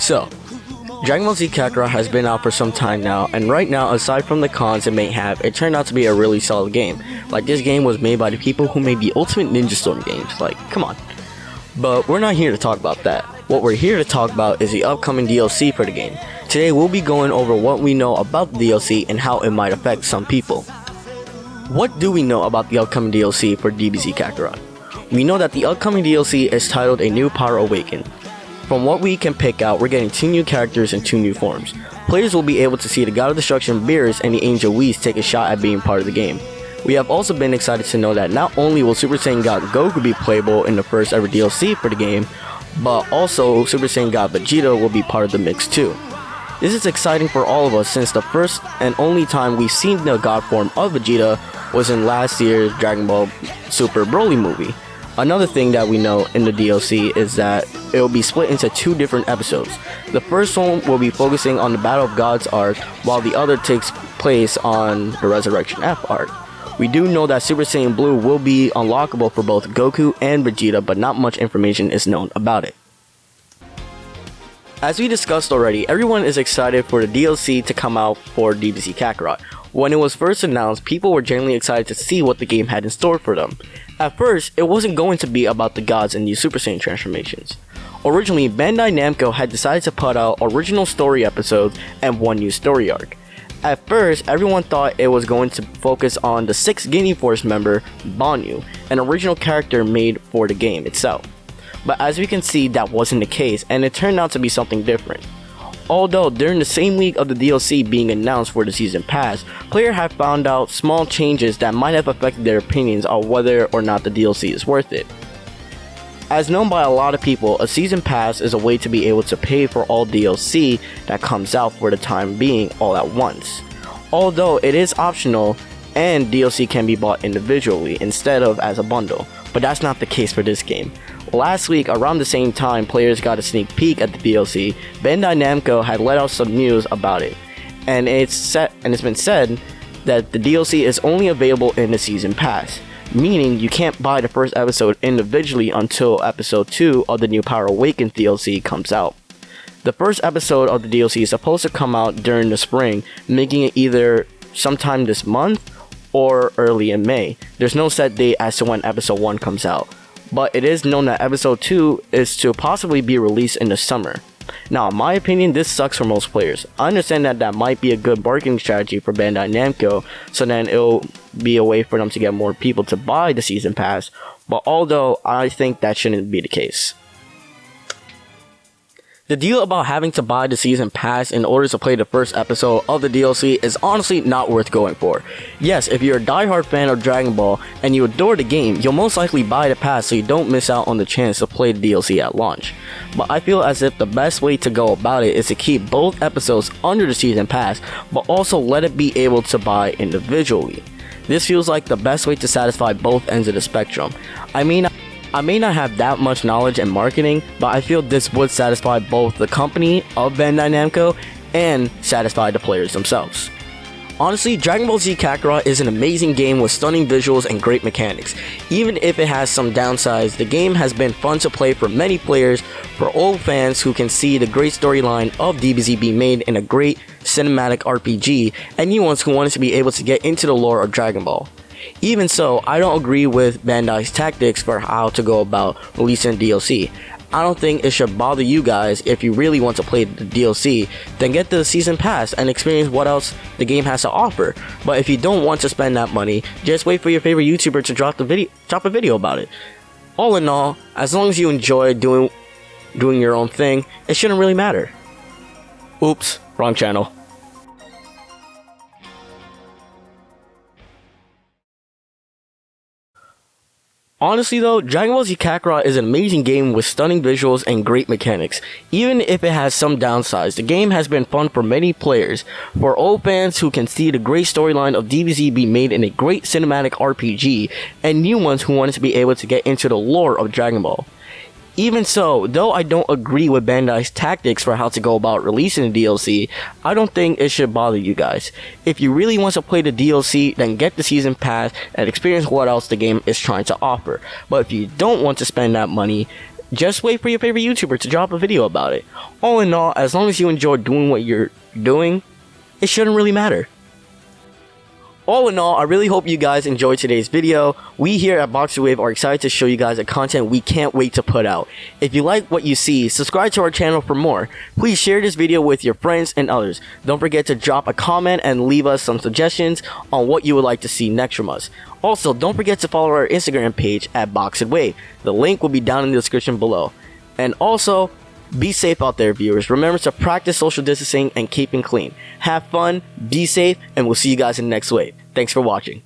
So, Dragon Ball Z Kakarot has been out for some time now, and right now, aside from the cons it may have, it turned out to be a really solid game. Like, this game was made by the people who made the Ultimate Ninja Storm games. Like, come on. But we're not here to talk about that. What we're here to talk about is the upcoming DLC for the game. Today we'll be going over what we know about the DLC and how it might affect some people. What do we know about the upcoming DLC for DBZ Kakarot? We know that the upcoming DLC is titled A New Power Awakened. From what we can pick out, we're getting 2 new characters and 2 new forms. Players will be able to see the God of Destruction Beerus and the Angel Whis take a shot at being part of the game. We have also been excited to know that not only will Super Saiyan God Goku be playable in the first ever DLC for the game, but also Super Saiyan God Vegeta will be part of the mix too. This is exciting for all of us since the first and only time we've seen the God form of Vegeta was in last year's Dragon Ball Super Broly movie. Another thing that we know in the DLC is that it will be split into 2 different episodes. The first one will be focusing on the Battle of Gods arc, while the other takes place on the Resurrection F arc. We do know that Super Saiyan Blue will be unlockable for both Goku and Vegeta, but not much information is known about it. As we discussed already, everyone is excited for the DLC to come out for DBZ Kakarot. When it was first announced, people were genuinely excited to see what the game had in store for them. At first, it wasn't going to be about the gods and these Super Saiyan transformations. Originally, Bandai Namco had decided to put out original story episodes and 1 new story arc. At first, everyone thought it was going to focus on the 6th Guinea Force member, Banyu, an original character made for the game itself. But as we can see, that wasn't the case, and it turned out to be something different. Although, during the same week of the DLC being announced for the Season Pass, players have found out small changes that might have affected their opinions on whether or not the DLC is worth it. As known by a lot of people, a Season Pass is a way to be able to pay for all DLC that comes out for the time being all at once. Although it is optional and DLC can be bought individually instead of as a bundle, but that's not the case for this game. Last week, around the same time players got a sneak peek at the DLC, Bandai Namco had let out some news about it, and it's been said that the DLC is only available in the Season Pass, meaning you can't buy the first episode individually until episode 2 of the New Power Awakened DLC comes out. The first episode of the DLC is supposed to come out during the spring, making it either sometime this month or early in May. There's no set date as to when episode 1 comes out, but it is known that episode 2 is to possibly be released in the summer. Now, in my opinion, this sucks for most players. I understand that that might be a good marketing strategy for Bandai Namco, so then it'll be a way for them to get more people to buy the Season Pass, but although I think that shouldn't be the case. The deal about having to buy the Season Pass in order to play the first episode of the DLC is honestly not worth going for. Yes, if you're a diehard fan of Dragon Ball and you adore the game, you'll most likely buy the pass so you don't miss out on the chance to play the DLC at launch. But I feel as if the best way to go about it is to keep both episodes under the Season Pass, but also let it be able to buy individually. This feels like the best way to satisfy both ends of the spectrum. I may not have that much knowledge in marketing, but I feel this would satisfy both the company of Bandai Namco and satisfy the players themselves. Honestly, Dragon Ball Z Kakarot is an amazing game with stunning visuals and great mechanics. Even if it has some downsides, the game has been fun to play for many players, for old fans who can see the great storyline of DBZ being made in a great cinematic RPG, and new ones who wanted to be able to get into the lore of Dragon Ball. Even so, I don't agree with Bandai's tactics for how to go about releasing DLC. I don't think it should bother you guys. If you really want to play the DLC, then get the Season Pass and experience what else the game has to offer. But if you don't want to spend that money, just wait for your favorite YouTuber to drop a video about it. All in all, as long as you enjoy doing your own thing, it shouldn't really matter. Oops, wrong channel. Honestly though, Dragon Ball Z Kakarot is an amazing game with stunning visuals and great mechanics. Even if it has some downsides, the game has been fun for many players. For old fans who can see the great storyline of DBZ be made in a great cinematic RPG, and new ones who wanted to be able to get into the lore of Dragon Ball. Even so, though I don't agree with Bandai's tactics for how to go about releasing the DLC, I don't think it should bother you guys. If you really want to play the DLC, then get the Season Pass and experience what else the game is trying to offer. But if you don't want to spend that money, just wait for your favorite YouTuber to drop a video about it. All in all, as long as you enjoy doing what you're doing, it shouldn't really matter. All in all, I really hope you guys enjoyed today's video. We here at BOXSTOP are excited to show you guys the content we can't wait to put out. If you like what you see, subscribe to our channel for more. Please share this video with your friends and others. Don't forget to drop a comment and leave us some suggestions on what you would like to see next from us. Also, don't forget to follow our Instagram page at BOXSTOP. The link will be down in the description below. And also, be safe out there, viewers. Remember to practice social distancing and keeping clean. Have fun, be safe, and we'll see you guys in the next wave. Thanks for watching.